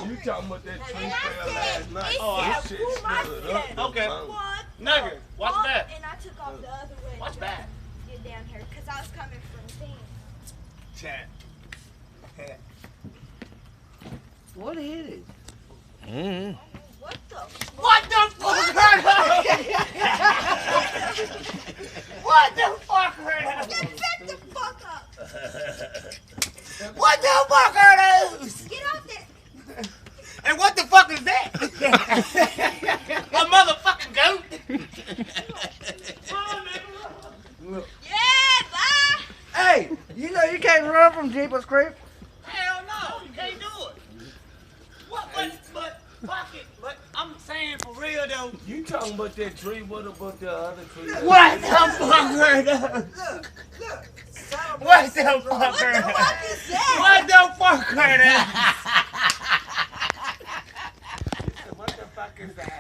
You talking about that tree fell last night? Oh, this shit stood up. Okay. What? Nugget, watch back. And I took off the other way. Watch back. Get down here, cause I was coming from thing. Chat. What is it? What the? What the fuck? What the fuck? Get back the fuck up! What the fuck are those? Get off there! And what the fuck is that? A motherfucking goat? Yeah, bye! Hey, you know you can't run from Jeepers Creek. Hell no, you can't do it. What? But fuck it. But I'm saying for real though. You talking about that tree? What about the other tree? What the fuck are those? Look. What the fuck What are the those? fuck is that? What the fuck are those? What the fuck is that?